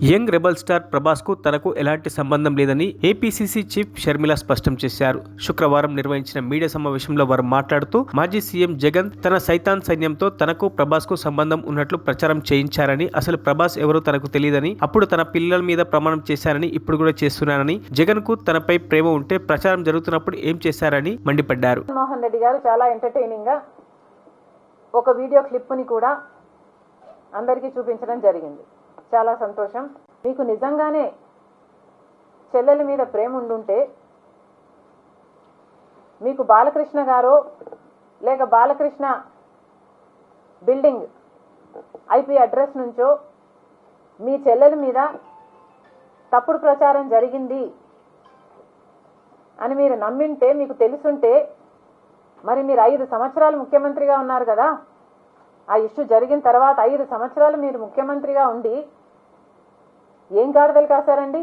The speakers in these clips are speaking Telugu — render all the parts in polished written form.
యంగ్ రెబల్ స్టార్ ప్రభాస్ కు తనకు ఎలాంటి సంబంధం లేదని ఏపీసీసీ చీఫ్ షర్మిల స్పష్టం చేశారు. శుక్రవారం నిర్వహించిన మీడియా సమావేశంలో వారు మాట్లాడుతూ మాజీ సీఎం జగన్ తన సైతాన్ సైన్యంతో తనకు ప్రభాస్ కు సంబంధం ఉన్నట్లు ప్రచారం చేయించారని, అసలు ప్రభాస్ ఎవరో తనకు తెలియదని, అప్పుడు తన పిల్లల మీద ప్రమాణం చేశారని, ఇప్పుడు కూడా చేస్తున్నారని, జగన్ కు తనపై ప్రేమ ఉంటే ప్రచారం జరుగుతున్నప్పుడు ఏం చేశారని మండిపడ్డారు. మోహన్ రెడ్డి గారు చాలా ఎంటర్టైనింగ్ గా ఒక వీడియో క్లిప్ ని కూడా అందరికీ చూపించడం జరిగింది. చాలా సంతోషం. మీకు నిజంగానే చెల్లెల మీద ప్రేమ ఉండుంటే మీకు బాలకృష్ణ గారో లేక బాలకృష్ణ బిల్డింగ్ ఐపీ అడ్రస్ నుంచో మీ చెల్లెల మీద తప్పుడు ప్రచారం జరిగింది అని మీరు నమ్మింటే, మీకు తెలుసుంటే, మరి మీరు 5 సంవత్సరాలు ముఖ్యమంత్రిగా ఉన్నారు కదా. ఆ ఇష్యూ జరిగిన తర్వాత 5 సంవత్సరాలు మీరు ముఖ్యమంత్రిగా ఉండి ఏం గాడిదలు కాశారండి?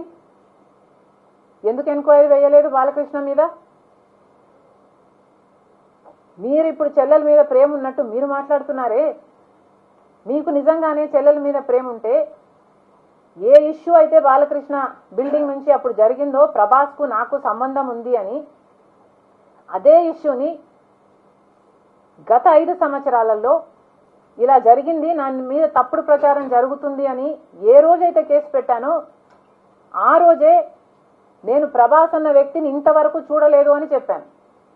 ఎందుకు ఎంక్వైరీ వేయలేదు బాలకృష్ణ మీద? మీరు ఇప్పుడు చెల్లెల మీద ప్రేమ ఉన్నట్టు మీరు మాట్లాడుతున్నారే. మీకు నిజంగానే చెల్లెల మీద ప్రేమ ఉంటే ఏ ఇష్యూ అయితే బాలకృష్ణ బిల్డింగ్ నుంచి అప్పుడు జరిగిందో ప్రభాస్కు నాకు సంబంధం ఉంది అని, అదే ఇష్యూని గత 5 సంవత్సరాలలో ఇలా జరిగింది, నా మీద తప్పుడు ప్రచారం జరుగుతుంది అని ఏ రోజైతే కేసు పెట్టానో ఆ రోజే నేను ప్రభాస్ అన్న వ్యక్తిని ఇంతవరకు చూడలేదు అని చెప్పాను.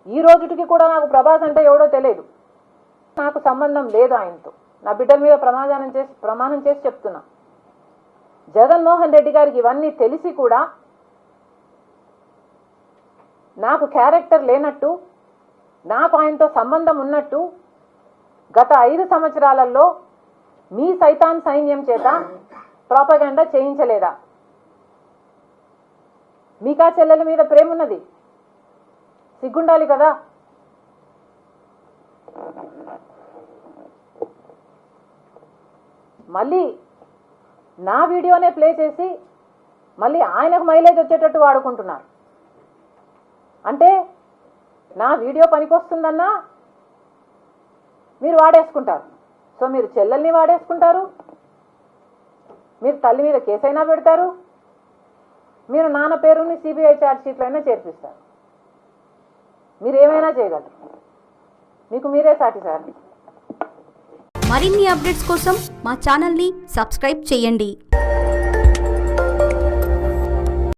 ఈ రోజుకి కూడా నాకు ప్రభాస్ అంటే ఎవడో తెలియదు. నాకు సంబంధం లేదు ఆయనతో. నా బిడ్డల మీద ప్రమాణం చేసి చెప్తున్నా. జగన్మోహన్ రెడ్డి గారికి ఇవన్నీ తెలిసి కూడా నాకు క్యారెక్టర్ లేనట్టు, నాకు ఆయనతో సంబంధం ఉన్నట్టు గత 5 సంవత్సరాలలో మీ సైతాన్ సైన్యం చేత ప్రాపగండా చేయించలేదా? మీకా చెల్లెల మీద ప్రేమ ఉన్నది, సిగ్గుండాలి కదా. మళ్ళీ నా వీడియోనే ప్లే చేసి మళ్ళీ ఆయనకు మైలేజ్ వచ్చేటట్టు వాడుకుంటున్నారు. అంటే నా వీడియో పనికొస్తుందన్నా మీరు వాడేసుకుంటారు. సో మీరు చెల్లెల్ని వాడేసుకుంటారు, మీరు తల్లి మీద కేసైనా పెడతారు, మీరు నాన్న పేరుని సిబిఐ ఛార్జ్ షీట్లో అయినా చేర్పిస్తారు. మీరు ఏమైనా చేయగలరు. మీకు మీరే సాటి సార్. మరిన్ని అప్డేట్స్ కోసం మా ఛానల్ని సబ్స్క్రైబ్ చేయండి.